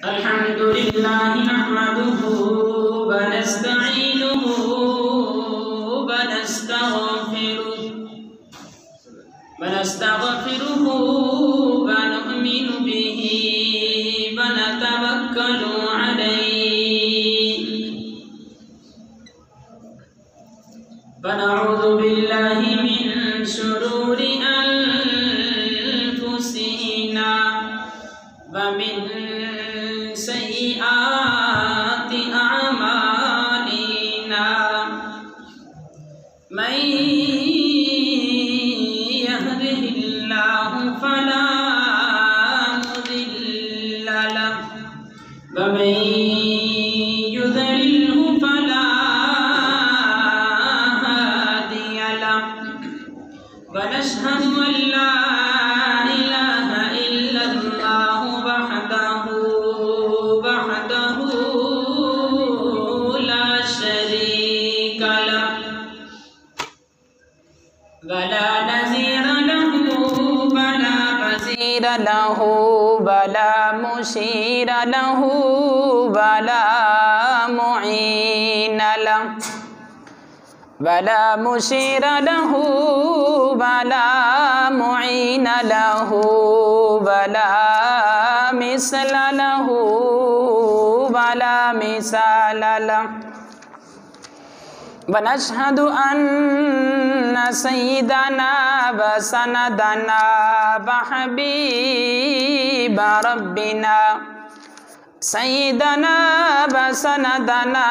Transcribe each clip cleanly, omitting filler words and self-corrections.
الحمد لله نحمده ونستعينه ونستغفره ونؤمن به ونتوكل عليه ونعوذ بالله من شرور أنفسنا ومن سيئات أعمالنا من يهده الله فلا مضل له ومن يضلله فلا هادي له ونشهد أن لا إله إلا الله وحده لا شريك له ولا نظير له ولا وزير له ولا مشير له ولا معين له ولا مشير له ولا معين له ولا مثل له ولا مثال له ونشهد أن سيدنا وسندنا وحبيب ربنا سيدنا وسندنا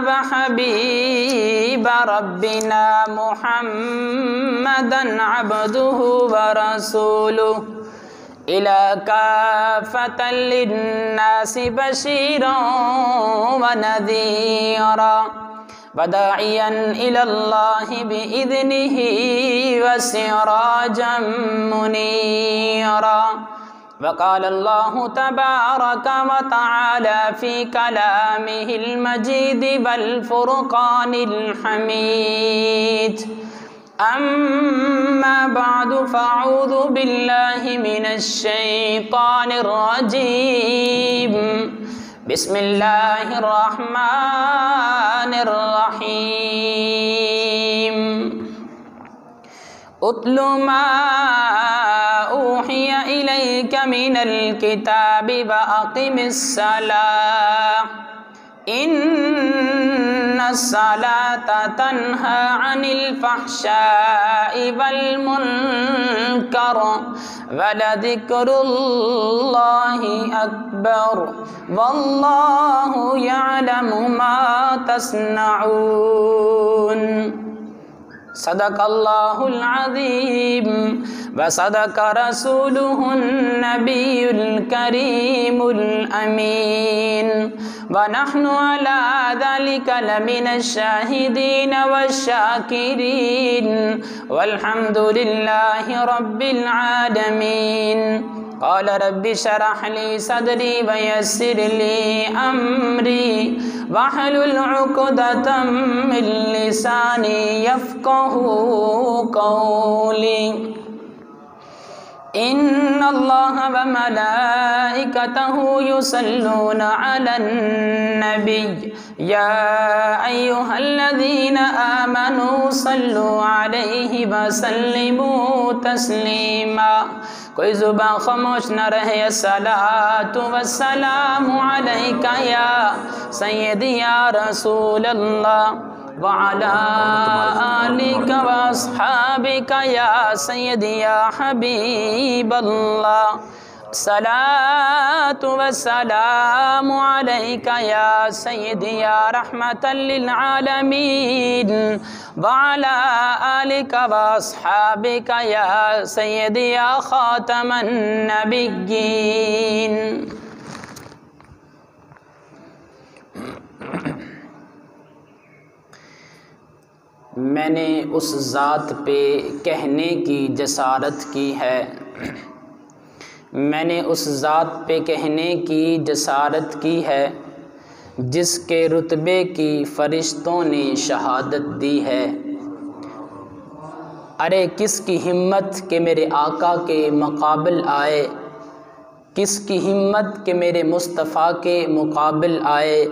وحبيب ربنا محمدا عبده ورسوله إلى كافة للناس بشيرا ونذيرا وداعيا إلى الله بإذنه وسراجا منيرا وقال الله تبارك وتعالى في كلامه المجيد والفرقان الحميد أما بعد فأعوذ بالله من الشيطان الرجيم بسم الله الرحمن الرحيم اتل ما أوحي إليك من الكتاب وأقم الصلاة إن الصلاة تنهى عن الفحشاء والمنكر ولذكر الله أكبر والله يعلم ما تصنعون صدق الله العظيم وصدق رسوله النبي الكريم الأمين ونحن على ذلك لمن الشاهدين والشاكرين والحمد لله رب العالمين قال رب اشرح لي صدري ويسر لي أمري واحلل عقدة من لساني يفقه قولي إن الله وملائكته يصلون على النبي يا أيها الذين آمنوا صلوا عليه وسلموا تسليما کوئی زبان خاموش نہ رہے الصلاۃ والسلام علیک یا سیدی یا رسول اللہ وعلى آلك وأصحابك يا سيدي يا حبيب الله الصلاة والسلام عليك يا سيدي يا رحمة للعالمين وعلى آلك وأصحابك يا سيدي يا خاتم النبيين میں نے اس ذات پہ کہنے کی جسارت کی ہے میں نے اس ذات پہ کہنے کی جسارت کی ہے جس کے رتبے کی فرشتوں نے شہادت دی ہے ارے کس کی ہمت کہ میرے آقا کے مقابل آئے، کس کی ہمت کہ میرے مصطفیٰ کے مقابل آئے،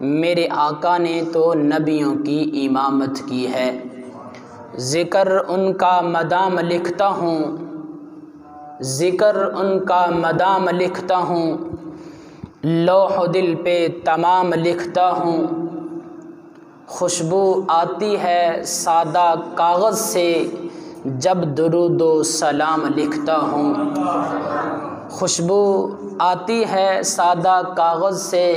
میرے آقا نے تو نبیوں کی امامت کی ہے۔ ذکر ان کا مدام لکھتا ہوں، ذکر ان کا مدام لکھتا ہوں، لوح دل پہ تمام لکھتا ہوں۔ خوشبو آتی ہے سادہ کاغذ سے جب درود و سلام لکھتا ہوں۔ خوشبو آتی ہے سادہ کاغذ سے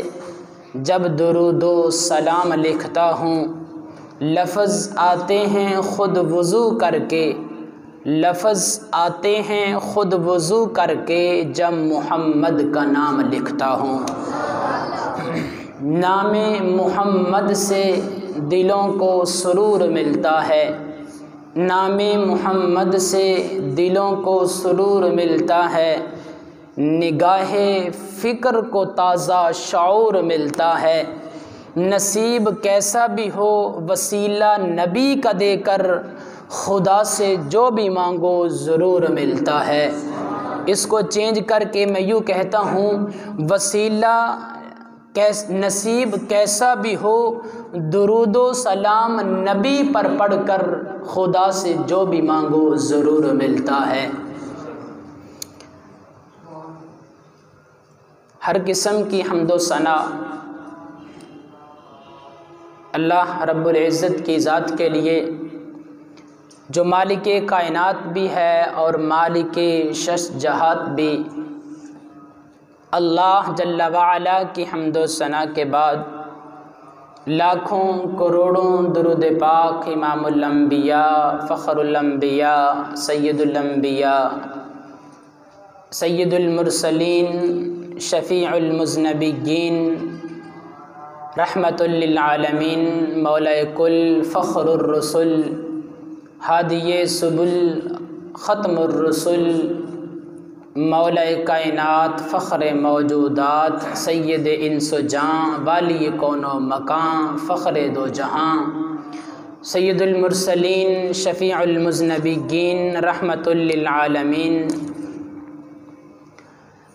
جب درود و سلام لکھتا ہوں۔ لفظ آتے ہیں خود وضو کر کے، لفظ آتے ہیں خود وضو کر کے جب محمد کا نام لکھتا ہوں۔ نام محمد سے دلوں کو سرور ملتا ہے، نام محمد سے دلوں کو سرور ملتا ہے، نگاہ فکر کو تازہ شعور ملتا ہے۔ نصیب کیسا بھی ہو وسیلہ نبی کا دے کر، خدا سے جو بھی مانگو ضرور ملتا ہے۔ اس کو چینج کر کے میں یوں کہتا ہوں، وسیلہ نصیب کیسا بھی ہو درود و سلام نبی پر پڑھ کر، خدا سے جو بھی مانگو ضرور ملتا ہے۔ ہر قسم کی حمد و ثنا اللہ رب العزت کی ذات کے لیے، جو مالک کائنات بھی ہے اور مالک شش جہات بھی۔ اللہ جل وعلا کی حمد و ثنا کے بعد لاکھوں کروڑوں درود پاک امام الانبیاء، فخر الانبیاء، سید الانبیاء، سید المرسلین، شفیع المذنبین، رحمت للعالمین، مولا کل، فخر الرسل، ہادی سبل، ختم الرسل، مولا کائنات، فخر موجودات، سید انس و جاں، والی کون و مکان، فخر دو جہاں، سید المرسلین، شفیع المذنبین، رحمت للعالمین،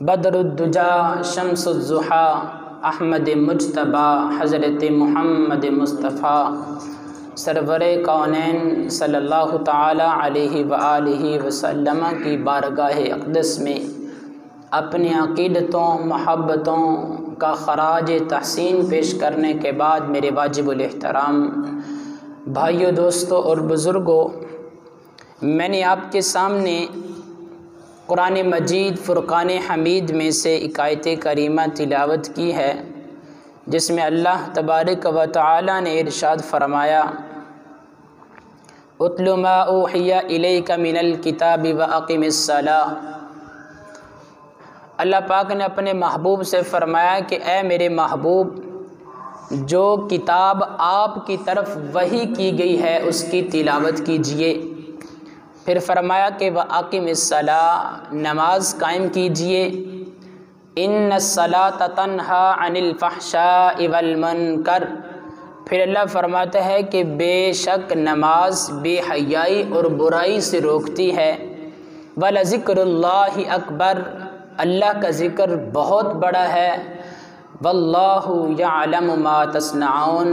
بدر الدجا، شمس الضحیٰ، احمد مجتبیٰ، حضرت محمد مصطفیٰ، سرور کونین صلی اللہ تعالی علیہ وآلہ وسلم کی بارگاہ اقدس میں اپنی عقیدتوں محبتوں کا خراج تحسین پیش کرنے کے بعد میرے واجب الاحترام بھائیوں، دوستوں اور بزرگوں، میں نے آپ کے سامنے قرآن مجید فرقان حمید میں سے ایک آیت کریمہ تلاوت کی ہے، جس میں اللہ تبارک و تعالی نے ارشاد فرمایا، اتل ما اوحی الیک من الکتاب واقم الصلاۃ۔ اللہ پاک نے اپنے محبوب سے فرمایا کہ اے میرے محبوب، جو کتاب آپ کی طرف وحی کی گئی ہے اس کی تلاوت کیجئے۔ پھر فرمایا کہ واقم الصلاۃ، نماز قائم کیجئے۔ ان الصلاۃ تنہی عن الفحشاء والمنکر، پھر اللہ فرماتا ہے کہ بے شک نماز بے حیائی اور برائی سے روکتی ہے۔ وَلَذِكْرُ اللَّهِ اکبر، اللہ کا ذکر بہت بڑا ہے۔ وَاللَّهُ يَعْلَمُ مَا تَصْنَعُونَ،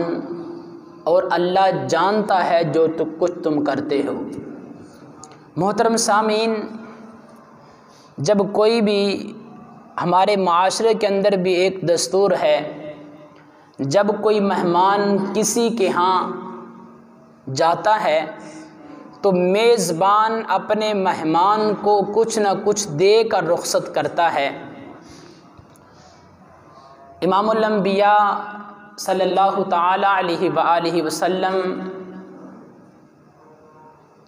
اور اللہ جانتا ہے جو کچھ تم کرتے ہو۔ محترم سامعین، جب کوئی بھی ہمارے معاشرے کے اندر بھی ایک دستور ہے، جب کوئی مہمان کسی کے ہاں جاتا ہے تو میزبان اپنے مہمان کو کچھ نہ کچھ دے کر رخصت کرتا ہے۔ امام الانبیاء صلی اللہ تعالی علیہ وآلہ وسلم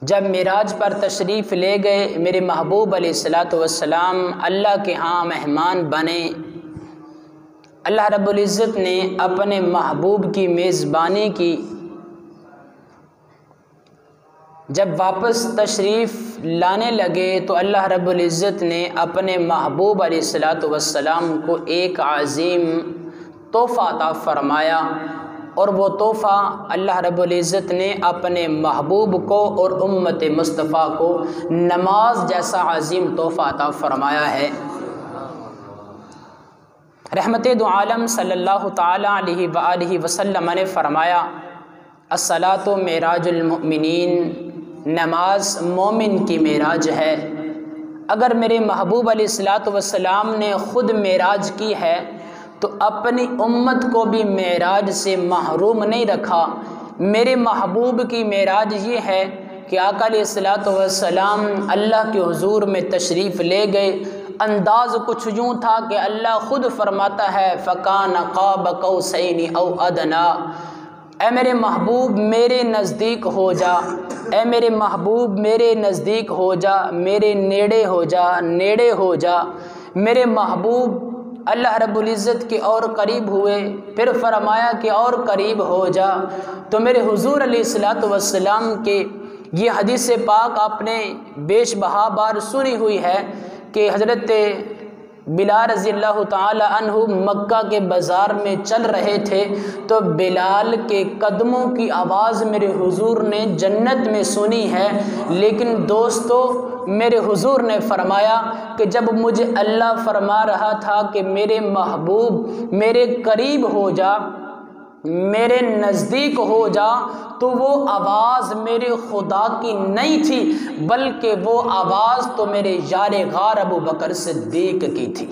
جب معراج پر تشریف لے گئے، میرے محبوب علیہ الصلاۃ والسلام اللہ کے ہاں مہمان بنے۔ اللہ رب العزت نے اپنے محبوب کی میزبانی کی۔ جب واپس تشریف لانے لگے تو اللہ رب العزت نے اپنے محبوب علیہ الصلاۃ والسلام کو ایک عظیم تحفہ عطا فرمایا، اور وہ تحفہ اللہ رب العزت نے اپنے محبوب کو اور امت مصطفیٰ کو نماز جیسا عظیم تحفہ عطا فرمایا ہے۔ رحمت دو عالم صلی اللہ تعالیٰ علیہ وآلہ وسلم نے فرمایا الصلاۃ معراج المؤمنین، نماز مومن کی معراج ہے۔ اگر میرے محبوب علیہ الصلاۃ والسلام نے خود معراج کی ہے تو اپنی امت کو بھی معراج سے محروم نہیں رکھا۔ میرے محبوب کی معراج یہ ہے کہ آقا علیہ الصلاۃ والسلام اللہ کے حضور میں تشریف لے گئے۔ انداز کچھ یوں تھا کہ اللہ خود فرماتا ہے فَكَانَ قَابَ قَوْسَيْنِ أَوْ أَدْنَىٰ، اے میرے محبوب میرے نزدیک ہو جا، اے میرے محبوب میرے نزدیک ہو جا، میرے نیڑے ہو جا، نیڑے ہو جا۔ میرے محبوب اللہ رب العزت کے اور قریب ہوئے، پھر فرمایا کہ اور قریب ہو جا۔ تو میرے حضور علیہ الصلاۃ والسلام کے یہ حدیث پاک آپ نے بیش بہا بار سنی ہوئی ہے کہ حضرت بلال رضی اللہ تعالی عنہ مکہ کے بازار میں چل رہے تھے تو بلال کے قدموں کی آواز میرے حضور نے جنت میں سنی ہے۔ لیکن دوستو، میرے حضور نے فرمایا کہ جب مجھے اللہ فرما رہا تھا کہ میرے محبوب میرے قریب ہو جا، میرے نزدیک ہو جا، تو وہ آواز میرے خدا کی نہیں تھی بلکہ وہ آواز تو میرے یار غار ابو بکر صدیق کی تھی۔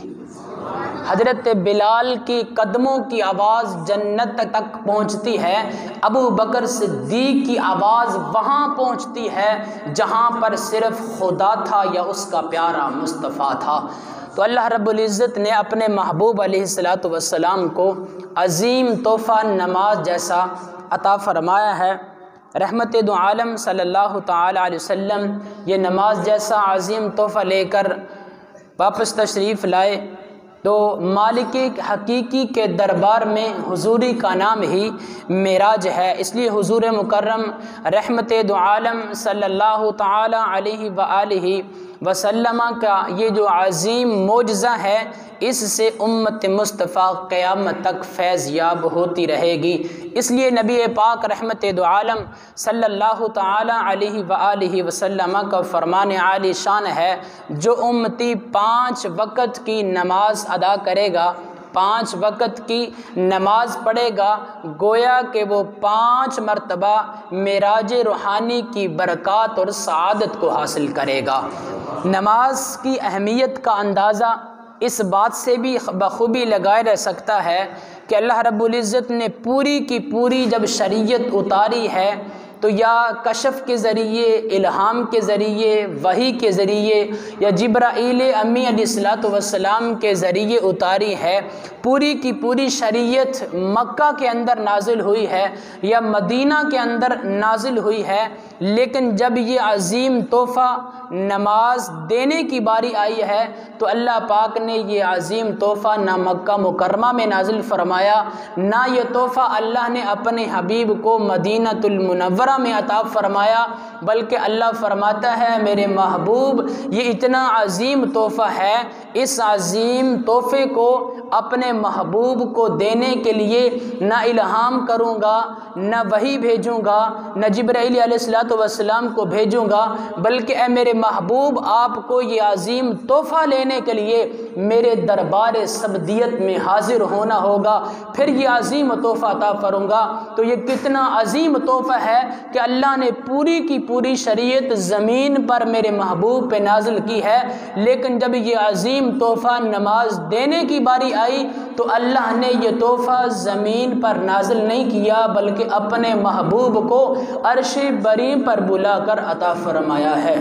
حضرت بلال کی قدموں کی آواز جنت تک پہنچتی ہے، ابو بکر صدیق کی آواز وہاں پہنچتی ہے جہاں پر صرف خدا تھا یا اس کا پیارا مصطفیٰ تھا۔ تو اللہ رب العزت نے اپنے محبوب علیہ الصلاۃ والسلام کو عظیم تحفہ نماز جیسا عطا فرمایا ہے۔ رحمت دو عالم صلی اللہ تعالی علیہ وسلم یہ نماز جیسا عظیم تحفہ لے کر واپس تشریف لائے تو مالک حقیقی کے دربار میں حضوری کا نام ہی معراج ہے۔ اس لیے حضور مکرم رحمت دو عالم صلی اللہ تعالی علیہ وآلہ وسلم کا یہ جو عظیم معجزہ ہے، اس سے امت مصطفیٰ قیامت تک فیض یاب ہوتی رہے گی۔ اس لیے نبی پاک رحمت دو عالم صلی اللہ تعالی علیہ وآلہ وسلم کا فرمان عالی شان ہے، جو امتی 5 وقت کی نماز ادا کرے گا، 5 وقت کی نماز پڑھے گا، گویا کہ وہ 5 مرتبہ معراج روحانی کی برکات اور سعادت کو حاصل کرے گا۔ نماز کی اہمیت کا اندازہ اس بات سے بھی بخوبی لگائے رہ سکتا ہے کہ اللہ رب العزت نے پوری کی پوری جب شریعت اتاری ہے تو یا کشف کے ذریعے، الہام کے ذریعے، وحی کے ذریعے یا جبرائیل امی علیہ الصلاۃ والسلام کے ذریعے اتاری ہے۔ پوری کی پوری شریعت مکہ کے اندر نازل ہوئی ہے یا مدینہ کے اندر نازل ہوئی ہے، لیکن جب یہ عظیم تحفہ نماز دینے کی باری آئی ہے تو اللہ پاک نے یہ عظیم تحفہ نہ مکہ مکرمہ میں نازل فرمایا، نہ یہ تحفہ اللہ نے اپنے حبیب کو مدینۃ المنورہ میں عطا فرمایا، بلکہ اللہ فرماتا ہے میرے محبوب یہ اتنا عظیم تحفہ ہے، اس عظیم تحفے کو اپنے محبوب کو دینے کے لیے نہ الہام کروں گا، نہ وحی بھیجوں گا، نہ جبرائیل علیہ الصلوۃ والسلام کو بھیجوں گا، بلکہ اے میرے محبوب آپ کو یہ عظیم تحفہ لینے کے لیے میرے دربار سبدیت میں حاضر ہونا ہوگا، پھر یہ عظیم تحفہ عطا کروں گا۔ تو یہ کتنا عظیم تحفہ ہے کہ اللہ نے پوری کی پوری شریعت زمین پر میرے محبوب پہ نازل کی ہے، لیکن جب یہ عظیم تحفہ نماز دینے کی باری آئی تو اللہ نے یہ تحفہ زمین پر نازل نہیں کیا بلکہ اپنے محبوب کو عرش بری پر بلا کر عطا فرمایا ہے۔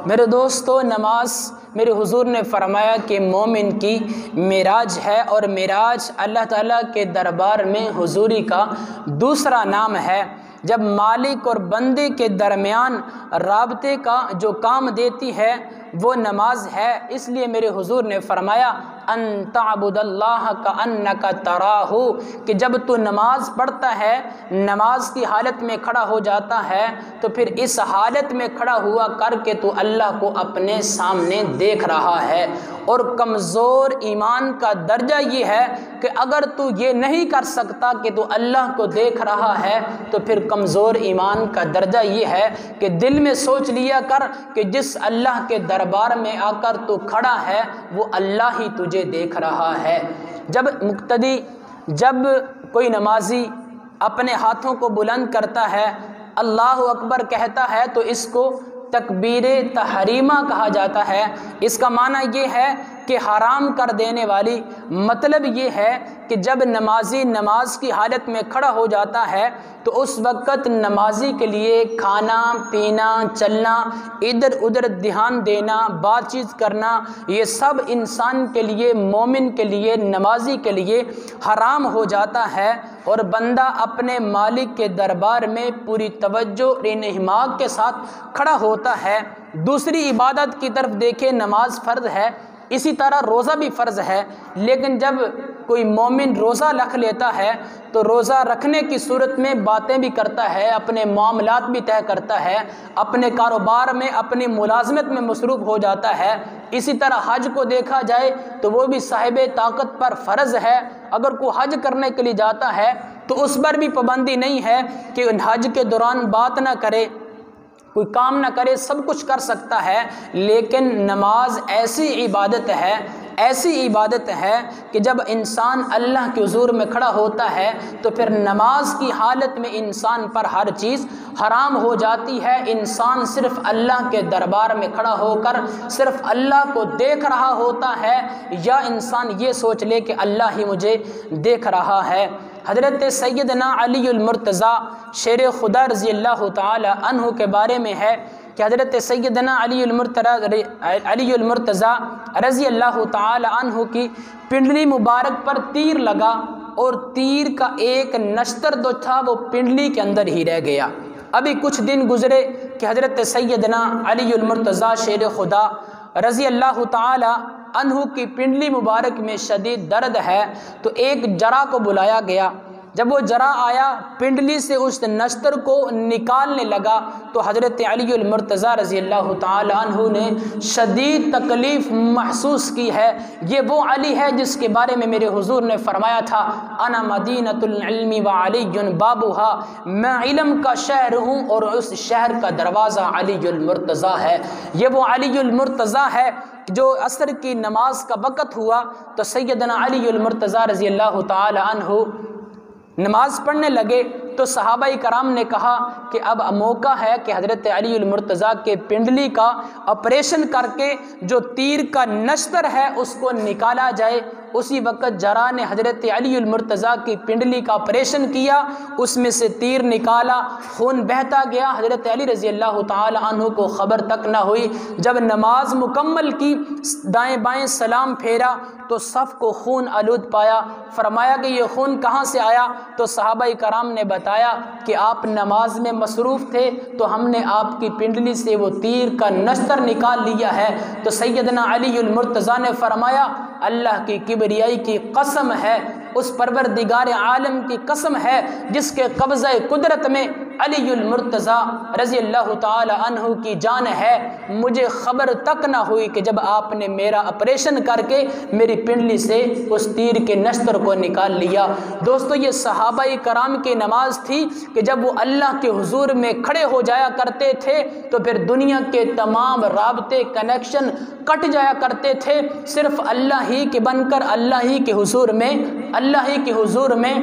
میرے دوستو، نماز میرے حضور نے فرمایا کہ مومن کی معراج ہے، اور معراج اللہ تعالیٰ کے دربار میں حضوری کا دوسرا نام ہے۔ جب مالک اور بندے کے درمیان رابطے کا جو کام دیتی ہے وہ نماز ہے، اس لیے میرے حضور نے فرمایا ان تعبد اللہ کأنک تراہ، کہ جب تو نماز پڑھتا ہے، نماز کی حالت میں کھڑا ہو جاتا ہے تو پھر اس حالت میں کھڑا ہوا کر کے تو اللہ کو اپنے سامنے دیکھ رہا ہے۔ اور کمزور ایمان کا درجہ یہ ہے کہ اگر تو یہ نہیں کر سکتا کہ تو اللہ کو دیکھ رہا ہے تو پھر کمزور ایمان کا درجہ یہ ہے کہ دل میں سوچ لیا کر کہ جس اللہ کے دربار میں آ کر تو کھڑا ہے وہ اللہ ہی تجھے دیکھ رہا ہے۔ جب کوئی نمازی اپنے ہاتھوں کو بلند کرتا ہے، اللہ اکبر کہتا ہے، تو اس کو تکبیر تحریمہ کہا جاتا ہے۔ اس کا معنی یہ ہے کہ حرام کر دینے والی، مطلب یہ ہے کہ جب نمازی نماز کی حالت میں کھڑا ہو جاتا ہے تو اس وقت نمازی کے لیے کھانا پینا، چلنا، ادھر ادھر دھیان دینا، بات چیت کرنا، یہ سب انسان کے لیے، مومن کے لیے، نمازی کے لیے حرام ہو جاتا ہے، اور بندہ اپنے مالک کے دربار میں پوری توجہ اور انہماک کے ساتھ کھڑا ہوتا ہے۔ دوسری عبادت کی طرف دیکھیں، نماز فرض ہے، اسی طرح روزہ بھی فرض ہے، لیکن جب کوئی مومن روزہ رکھ لیتا ہے تو روزہ رکھنے کی صورت میں باتیں بھی کرتا ہے، اپنے معاملات بھی طے کرتا ہے، اپنے کاروبار میں، اپنی ملازمت میں مصروف ہو جاتا ہے۔ اسی طرح حج کو دیکھا جائے تو وہ بھی صاحب طاقت پر فرض ہے۔ اگر کوئی حج کرنے کے لیے جاتا ہے تو اس پر بھی پابندی نہیں ہے کہ حج کے دوران بات نہ کرے، کوئی کام نہ کرے، سب کچھ کر سکتا ہے۔ لیکن نماز ایسی عبادت ہے کہ جب انسان اللہ کے حضور میں کھڑا ہوتا ہے تو پھر نماز کی حالت میں انسان پر ہر چیز حرام ہو جاتی ہے۔ انسان صرف اللہ کے دربار میں کھڑا ہو کر صرف اللہ کو دیکھ رہا ہوتا ہے، یا انسان یہ سوچ لے کہ اللہ ہی مجھے دیکھ رہا ہے۔ حضرت سیدنا علی المرتضیٰ شیر خدا رضی اللہ تعالی عنہ کے بارے میں ہے کہ حضرت سیدنا علی المرتضیٰ رضی اللہ تعالی عنہ کی پنڈلی مبارک پر تیر لگا، اور تیر کا ایک نشتر جو تھا وہ پنڈلی کے اندر ہی رہ گیا۔ ابھی کچھ دن گزرے کہ حضرت سیدنا علی المرتضیٰ شیر خدا رضی اللہ تعالی عنہ کی پنڈلی مبارک میں شدید درد ہے، تو ایک جراح کو بلایا گیا۔ جب وہ جراح آیا، پنڈلی سے اس نشتر کو نکالنے لگا تو حضرت علی المرتضیٰ رضی اللہ تعالی عنہ نے شدید تکلیف محسوس کی ہے۔ یہ وہ علی ہے جس کے بارے میں میرے حضور نے فرمایا تھا، انا مدینۃ العلم وعلی بابھا، میں علم کا شہر ہوں اور اس شہر کا دروازہ علی المرتضیٰ ہے۔ یہ وہ علی المرتضیٰ ہے جو عصر کی نماز کا وقت ہوا تو سیدنا علی المرتضیٰ رضی اللہ تعالی عنہ نماز پڑھنے لگے، تو صحابہ کرام نے کہا کہ اب موقع ہے کہ حضرت علی المرتضیٰ کے پنڈلی کا آپریشن کر کے جو تیر کا نشتر ہے اس کو نکالا جائے۔ اسی وقت جراح نے حضرت علی المرتضیٰ کی پنڈلی کا آپریشن کیا، اس میں سے تیر نکالا، خون بہتا گیا۔ حضرت علی رضی اللہ تعالی عنہ کو خبر تک نہ ہوئی۔ جب نماز مکمل کی، دائیں بائیں سلام پھیرا تو صف کو خون آلود پایا۔ فرمایا کہ یہ خون کہاں سے آیا؟ تو صحابہ کرام نے بتایا کہ آپ نماز میں مصروف تھے تو ہم نے آپ کی پنڈلی سے وہ تیر کا نشتر نکال لیا ہے۔ تو سیدنا علی المرتضیٰ نے فرمایا، اللہ کی کبریائی کی قسم ہے، اس پروردگار عالم کی قسم ہے جس کے قبضہ قدرت میں علی المرتضیٰ رضی اللہ تعالی عنہ کی جان ہے، مجھے خبر تک نہ ہوئی کہ جب آپ نے میرا آپریشن کر کے میری پنڈلی سے اس تیر کے نشتر کو نکال لیا۔ دوستو، یہ صحابہ کرام کی نماز تھی کہ جب وہ اللہ کے حضور میں کھڑے ہو جایا کرتے تھے تو پھر دنیا کے تمام رابطے، کنیکشن کٹ جایا کرتے تھے، صرف اللہ ہی کے بن کر اللہ ہی کے حضور میں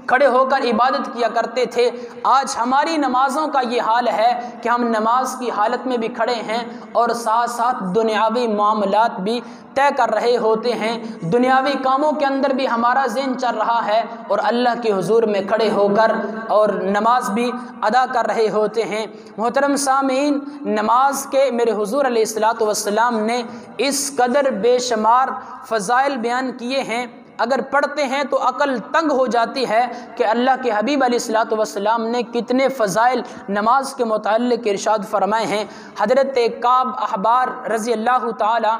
کھڑے ہو کر عبادت کیا کرتے تھے۔ آج ہماری نمازوں کا یہ حال ہے کہ ہم نماز کی حالت میں بھی کھڑے ہیں اور ساتھ ساتھ دنیاوی معاملات بھی طے کر رہے ہوتے ہیں، دنیاوی کاموں کے اندر بھی ہمارا ذہن چل رہا ہے، اور اللہ کے حضور میں کھڑے ہو کر اور نماز بھی ادا کر رہے ہوتے ہیں۔ محترم سامعین، نماز کے میرے حضور علیہ الصلوۃ والسلام نے اس قدر بے شمار فضائل بیان کیے ہیں، اگر پڑھتے ہیں تو عقل تنگ ہو جاتی ہے کہ اللہ کے حبیب علیہ الصلوۃ والسلام نے کتنے فضائل نماز کے متعلق ارشاد فرمائے ہیں۔ حضرت کعب احبار رضی اللہ تعالی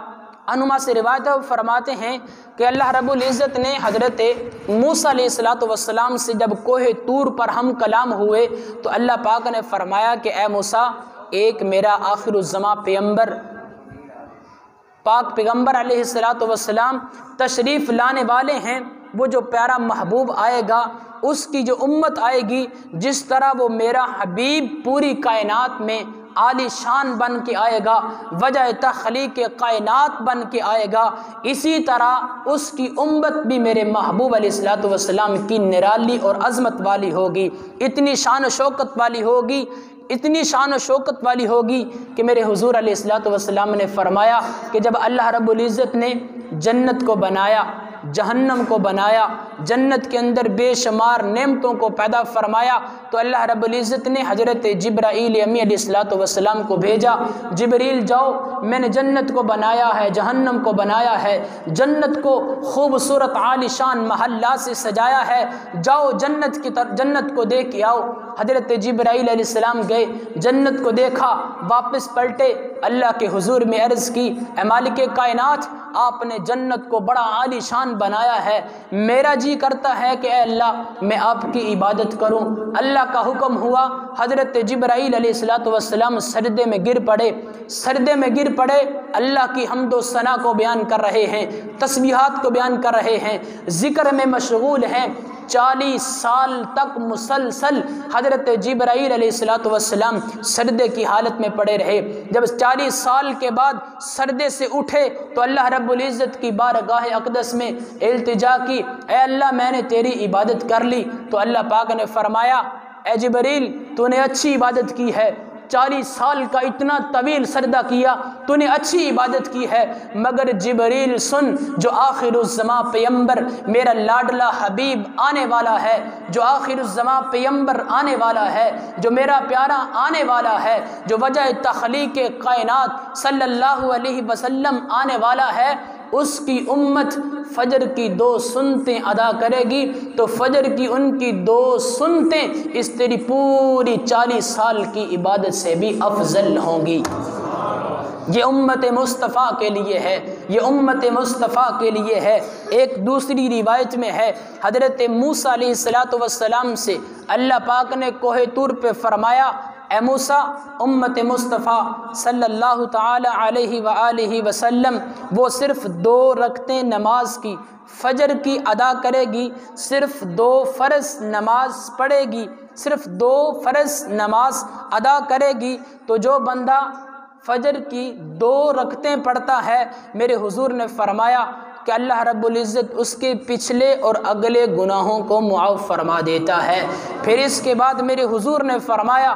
عنہما سے روایت فرماتے ہیں کہ اللہ رب العزت نے حضرت موسیٰ علیہ الصلوۃ والسلام سے جب کوہ طور پر ہم کلام ہوئے تو اللہ پاک نے فرمایا کہ اے موسیٰ، ایک میرا آخر الزماں پاک پیغمبر علیہ الصلوۃ والسلام تشریف لانے والے ہیں، وہ جو پیارا محبوب آئے گا، اس کی جو امت آئے گی، جس طرح وہ میرا حبیب پوری کائنات میں عالی شان بن کے آئے گا، وجہ تخلیق کائنات بن کے آئے گا، اسی طرح اس کی امت بھی میرے محبوب علیہ الصلوۃ والسلام کی نرالی اور عظمت والی ہوگی، اتنی شان و شوکت والی ہوگی، اتنی شان و شوکت والی ہوگی کہ میرے حضور علیہ الصلوۃ والسلام نے فرمایا کہ جب اللہ رب العزت نے جنت کو بنایا، جہنم کو بنایا، جنت کے اندر بے شمار نعمتوں کو پیدا فرمایا، تو اللہ رب العزت نے حضرت جبرائیل امی علیہ الصلوۃ والسلام کو بھیجا، جبریل جاؤ، میں نے جنت کو بنایا ہے، جہنم کو بنایا ہے، جنت کو خوبصورت عالی شان محلات سے سجایا ہے، جاؤ جنت کو دیکھ کے آؤ۔ حضرت جبرائیل علیہ السلام گئے، جنت کو دیکھا، واپس پلٹے، اللہ کے حضور میں عرض کی، اے مالک کائنات، آپ نے جنت کو بڑا عالی شان بنایا ہے، میرا جی کرتا ہے کہ اے اللہ میں آپ کی عبادت کروں۔ اللہ کا حکم ہوا، حضرت جبرائیل علیہ الصلوۃ والسلام سجدے میں گر پڑے، اللہ کی حمد و ثنا کو بیان کر رہے ہیں، تسبیحات کو بیان کر رہے ہیں، ذکر میں مشغول ہیں۔ 40 سال تک مسلسل حضرت جبرائیل علیہ الصلوۃ والسلام سجدے کی حالت میں پڑے رہے۔ جب 40 سال کے بعد سجدے سے اٹھے تو اللہ رب العزت کی بارگاہ اقدس میں التجا کی، اے اللہ میں نے تیری عبادت کر لی۔ تو اللہ پاک نے فرمایا، اے جبریل تو نے اچھی عبادت کی ہے، 40 سال کا اتنا طویل سجدہ کیا، تو نے اچھی عبادت کی ہے، مگر جبریل سن، جو آخر الزماں پیغمبر میرا لاڈلا حبیب آنے والا ہے، جو آخر الزماں پیغمبر آنے والا ہے، جو میرا پیارا آنے والا ہے، جو وجہ تخلیق کائنات صلی اللہ علیہ وسلم آنے والا ہے، اس کی امت فجر کی 2 سنتیں ادا کرے گی تو فجر کی ان کی 2 سنتیں اس تیری پوری 40 سال کی عبادت سے بھی افضل ہوں گی۔ یہ امت مصطفیٰ کے لیے ہے، یہ امت مصطفیٰ کے لیے ہے۔ ایک دوسری روایت میں ہے، حضرت موسیٰ علیہ السلام سے اللہ پاک نے کوہ طور پہ فرمایا، اے موسیٰ، امت مصطفیٰ صلی اللہ تعالی علیہ وآلہ وسلم وہ صرف 2 رکعتیں نماز کی فجر کی ادا کرے گی، صرف 2 فرض نماز پڑھے گی، صرف 2 فرض نماز ادا کرے گی، تو جو بندہ فجر کی 2 رکعتیں پڑھتا ہے، میرے حضور نے فرمایا کہ اللہ رب العزت اس کے پچھلے اور اگلے گناہوں کو معاف فرما دیتا ہے۔ پھر اس کے بعد میرے حضور نے فرمایا،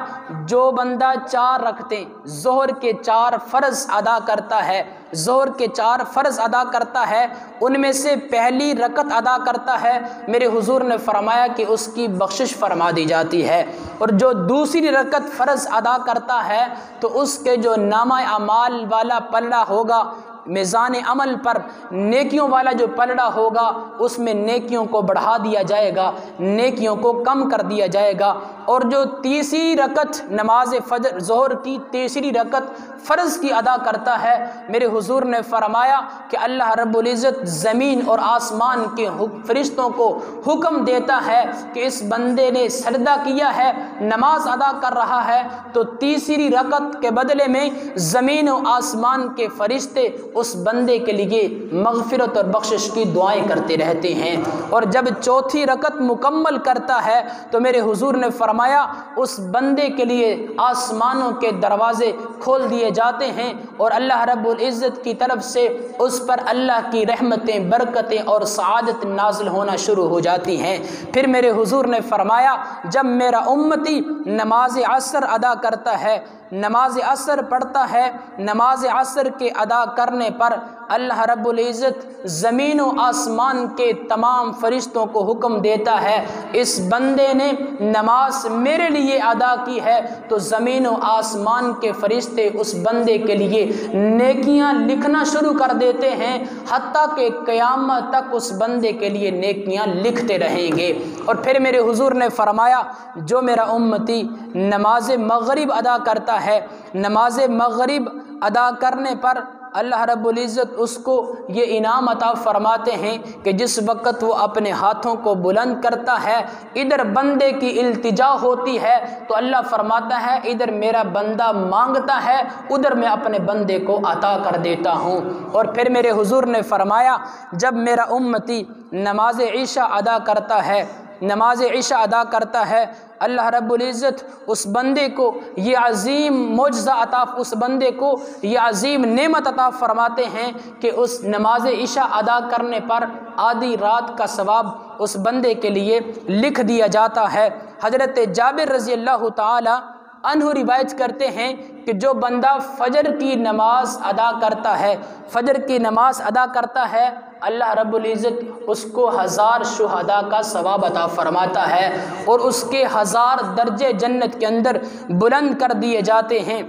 جو بندہ 4 رکعتیں ظہر کے 4 فرض ادا کرتا ہے، ظہر کے 4 فرض ادا کرتا ہے، ان میں سے پہلی رکعت ادا کرتا ہے، میرے حضور نے فرمایا کہ اس کی بخشش فرما دی جاتی ہے، اور جو دوسری رکعت فرض ادا کرتا ہے تو اس کے جو نامہ اعمال والا پلڑا ہوگا، میزان عمل پر نیکیوں والا جو پلڑا ہوگا، اس میں نیکیوں کو بڑھا دیا جائے گا، نیکیوں کو کم کر دیا جائے گا، اور جو تیسری رکعت نماز فجر ظہر کی تیسری رکعت فرض کی ادا کرتا ہے، میرے حضور نے فرمایا کہ اللہ رب العزت زمین اور آسمان کے فرشتوں کو حکم دیتا ہے کہ اس بندے نے سجدہ کیا ہے، نماز ادا کر رہا ہے، تو تیسری رکعت کے بدلے میں زمین و آسمان کے فرشتے اس بندے کے لیے مغفرت اور بخشش کی دعائیں کرتے رہتے ہیں، اور جب چوتھی رکعت مکمل کرتا ہے تو میرے حضور نے فرمایا اس بندے کے لیے آسمانوں کے دروازے کھول دیے جاتے ہیں، اور اللہ رب العزت کی طرف سے اس پر اللہ کی رحمتیں، برکتیں اور سعادت نازل ہونا شروع ہو جاتی ہیں۔ پھر میرے حضور نے فرمایا، جب میرا امتی نماز عصر ادا کرتا ہے، نماز عصر پڑھتا ہے، نماز عصر کے ادا کرنے پر اللہ رب العزت زمین و آسمان کے تمام فرشتوں کو حکم دیتا ہے، اس بندے نے نماز میرے لیے ادا کی ہے، تو زمین و آسمان کے فرشتے اس بندے کے لیے نیکیاں لکھنا شروع کر دیتے ہیں، حتیٰ کہ قیامت تک اس بندے کے لیے نیکیاں لکھتے رہیں گے۔ اور پھر میرے حضور نے فرمایا، جو میرا امتی نماز مغرب ادا کرتا ہے، نماز مغرب ادا کرنے پر اللہ رب العزت اس کو یہ انعام عطا فرماتے ہیں کہ جس وقت وہ اپنے ہاتھوں کو بلند کرتا ہے، ادھر بندے کی التجا ہوتی ہے تو اللہ فرماتا ہے ادھر میرا بندہ مانگتا ہے، ادھر میں اپنے بندے کو عطا کر دیتا ہوں۔ اور پھر میرے حضور نے فرمایا، جب میرا امتی نماز عشاء ادا کرتا ہے، نماز عشاء ادا کرتا ہے، اللہ رب العزت اس بندے کو یہ عظیم معجزہ عطا، اس بندے کو یہ عظیم نعمت عطا فرماتے ہیں کہ اس نماز عشاء ادا کرنے پر آدھی رات کا ثواب اس بندے کے لیے لکھ دیا جاتا ہے۔ حضرت جابر رضی اللہ تعالی عنہ روایت کرتے ہیں کہ جو بندہ فجر کی نماز ادا کرتا ہے، فجر کی نماز ادا کرتا ہے، اللہ رب العزت اس کو 1000 شہداء کا ثواب عطا فرماتا ہے اور اس کے 1000 درجے جنت کے اندر بلند کر دیے جاتے ہیں۔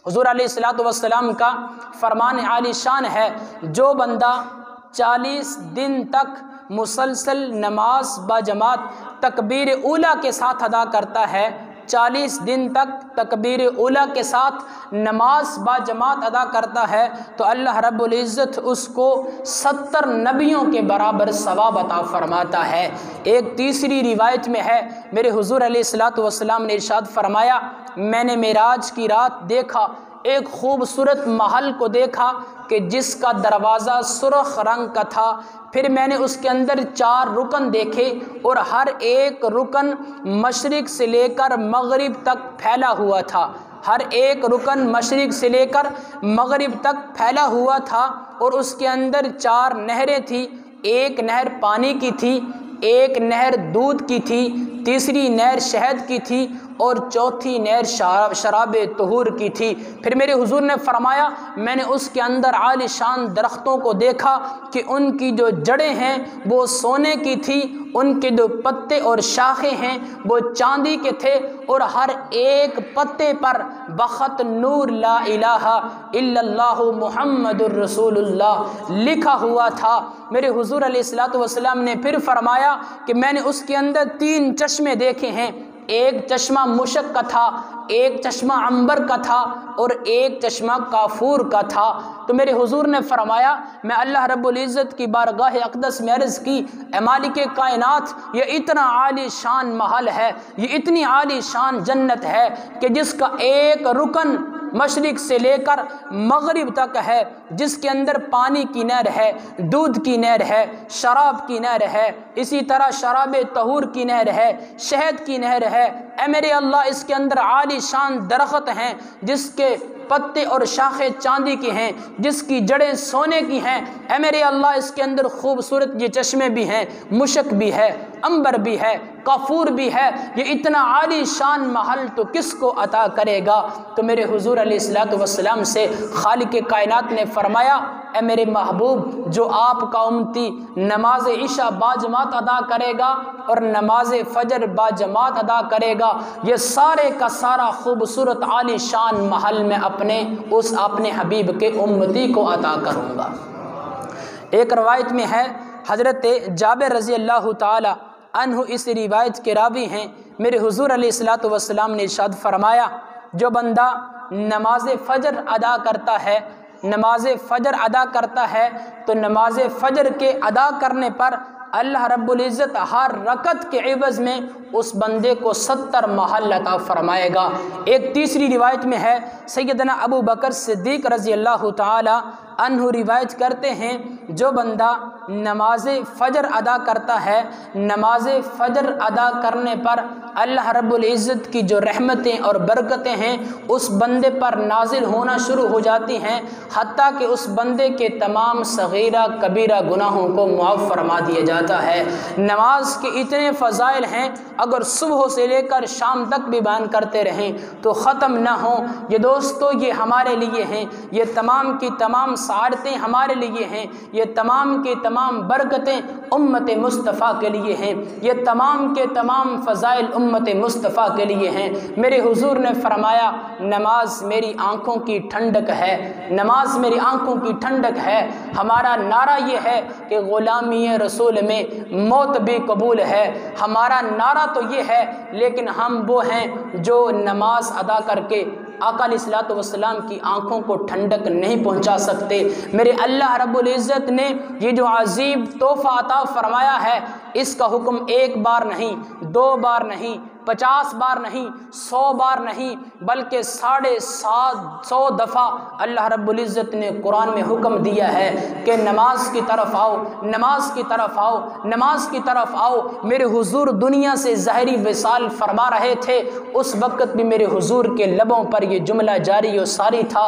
حضور علیہ الصلوۃ والسلام کا فرمان عالی شان ہے، جو بندہ 40 دن تک مسلسل نماز باجماعت تکبیر اولیٰ کے ساتھ ادا کرتا ہے، 40 دن تک تکبیر اولیٰ کے ساتھ نماز باجماعت ادا کرتا ہے، تو اللہ رب العزت اس کو 70 نبیوں کے برابر ثواب عطا فرماتا ہے۔ ایک تیسری روایت میں ہے، میرے حضور علیہ الصلوۃ والسلام نے ارشاد فرمایا، میں نے معراج کی رات دیکھا، ایک خوبصورت محل کو دیکھا کہ جس کا دروازہ سرخ رنگ کا تھا، پھر میں نے اس کے اندر 4 رکن دیکھے اور ہر ایک رکن مشرق سے لے کر مغرب تک پھیلا ہوا تھا، ہر ایک رکن مشرق سے لے کر مغرب تک پھیلا ہوا تھا، اور اس کے اندر 4 نہریں تھیں، ایک نہر پانی کی تھی، ایک نہر دودھ کی تھی، تیسری نہر شہد کی تھی اور چوتھی نہر شراب طہور کی تھی۔ پھر میرے حضور نے فرمایا، میں نے اس کے اندر عالی شان درختوں کو دیکھا کہ ان کی جو جڑیں ہیں وہ سونے کی تھی، ان کے جو پتے اور شاخیں ہیں وہ چاندی کے تھے، اور ہر ایک پتے پر بخط نور لا الہ الا اللہ محمد الرسول اللہ لکھا ہوا تھا۔ میرے حضور علیہ الصلوۃ والسلام نے پھر فرمایا کہ میں نے اس کے اندر 3 چشمے دیکھے ہیں، ایک چشمہ مشک کا تھا، ایک چشمہ عنبر کا تھا اور ایک چشمہ کافور کا تھا۔ تو میرے حضور نے فرمایا، میں اللہ رب العزت کی بارگاہ اقدس میں عرض کی، اے مالک کائنات، یہ اتنا عالی شان محل ہے، یہ اتنی عالی شان جنت ہے کہ جس کا ایک رکن مشرق سے لے کر مغرب تک ہے، جس کے اندر پانی کی نہر ہے، دودھ کی نہر ہے، شراب کی نہر ہے، اسی طرح شراب طہور کی نہر ہے، شہد کی نہر ہے۔ اے میرے اللہ، اس کے اندر عالی شان درخت ہیں جس کے پتے اور شاخیں چاندی کی ہیں، جس کی جڑیں سونے کی ہیں۔ اے میرے اللہ، اس کے اندر خوبصورت یہ چشمے بھی ہیں، مشک بھی ہے، عنبر بھی ہے، کافور بھی ہے۔ یہ اتنا عالی شان محل تو کس کو عطا کرے گا؟ تو میرے حضور علیہ الصلوۃ والسلام سے خالق کائنات نے فرمایا، اے میرے محبوب، جو آپ کا امتی نماز عشاء باجماعت ادا کرے گا اور نماز فجر باجماعت ادا کرے گا، یہ سارے کا سارا خوبصورت عالی شان محل میں اپنے حبیب کے امتی کو عطا کروں گا۔ ایک روایت میں ہے، حضرت جابر رضی اللہ تعالی عنہ اس روایت کے راوی ہیں، میرے حضور علیہ الصلوۃ والسلام نے ارشاد فرمایا، جو بندہ نماز فجر ادا کرتا ہے، نماز فجر ادا کرتا ہے تو نماز فجر کے ادا کرنے پر اللہ رب العزت ہر رکعت کے عوض میں اس بندے کو 70 محل عطا فرمائے گا۔ ایک تیسری روایت میں ہے، سیدنا ابو بکر صدیق رضی اللہ تعالی عنہ روایت کرتے ہیں، جو بندہ نماز فجر ادا کرتا ہے، نماز فجر ادا کرنے پر اللہ رب العزت کی جو رحمتیں اور برکتیں ہیں اس بندے پر نازل ہونا شروع ہو جاتی ہیں، حتیٰ کہ اس بندے کے تمام صغیرہ کبیرہ گناہوں کو معاف فرما دیا جاتا ہے۔ نماز کے اتنے فضائل ہیں، اگر صبح سے لے کر شام تک بھی بیان کرتے رہیں تو ختم نہ ہوں۔ یہ دوستو، یہ ہمارے لیے ہیں، یہ تمام کی تمام سعادتیں ہمارے لیے ہیں، یہ تمام کی تمام برکتیں امت مصطفیٰ کے لیے ہیں، یہ تمام کے تمام فضائل امت مصطفیٰ کے لیے ہیں۔ میرے حضور نے فرمایا، نماز میری آنکھوں کی ٹھنڈک ہے، نماز میری آنکھوں کی ٹھنڈک ہے۔ ہمارا نعرہ یہ ہے کہ غلامی رسول میں موت بھی قبول ہے، ہمارا نعرہ تو یہ ہے، لیکن ہم وہ ہیں جو نماز ادا کر کے آقا علیہ الصلوۃ والسلام کی آنکھوں کو ٹھنڈک نہیں پہنچا سکتے۔ میرے اللہ رب العزت نے یہ جو عظیم تحفہ عطا فرمایا ہے، اس کا حکم ایک بار نہیں، 2 بار نہیں، 50 بار نہیں، 100 بار نہیں، بلکہ 750 دفعہ اللہ رب العزت نے قرآن میں حکم دیا ہے کہ نماز کی طرف آؤ، نماز کی طرف آؤ، نماز کی طرف آؤ۔ میرے حضور دنیا سے ظاہری وصال فرما رہے تھے، اس وقت بھی میرے حضور کے لبوں پر یہ جملہ جاری و ساری تھا،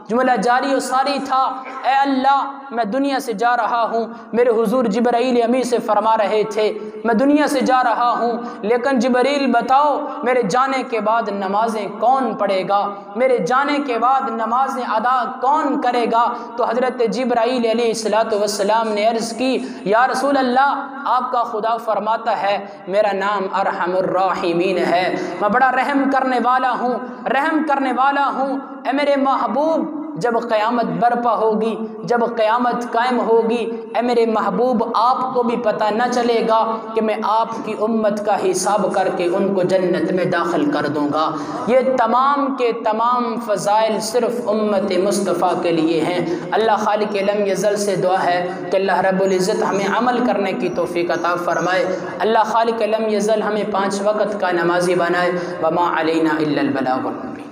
جملہ جاری و ساری تھا، اے اللہ میں دنیا سے جا رہا ہوں۔ میرے حضور جبرائیل امی سے فرما رہے تھے میں دنیا سے جا رہا ہوں، لیکن جبرائیل بتاؤ میرے جانے کے بعد نمازیں کون پڑھے گا، میرے جانے کے بعد نمازیں ادا کون کرے گا؟ تو حضرت جبرائیل علیہ السلام نے عرض کی، یا رسول اللہ آپ کا خدا فرماتا ہے میرا نام ارحم الراحمین ہے، میں بڑا رحم کرنے والا ہوں، رحم کرنے والا ہوں۔ اے میرے محبوب جب قیامت برپا ہوگی، جب قیامت قائم ہوگی، اے میرے محبوب آپ کو بھی پتہ نہ چلے گا کہ میں آپ کی امت کا حساب کر کے ان کو جنت میں داخل کر دوں گا۔ یہ تمام کے تمام فضائل صرف امت مصطفیٰ کے لیے ہیں۔ اللہ خالق لم یزل سے دعا ہے کہ اللہ رب العزت ہمیں عمل کرنے کی توفیق عطا فرمائے۔ اللہ خالق لم یزل ہمیں 5 وقت کا نمازی بنائے۔ وما علینا الا البلاغ المبین۔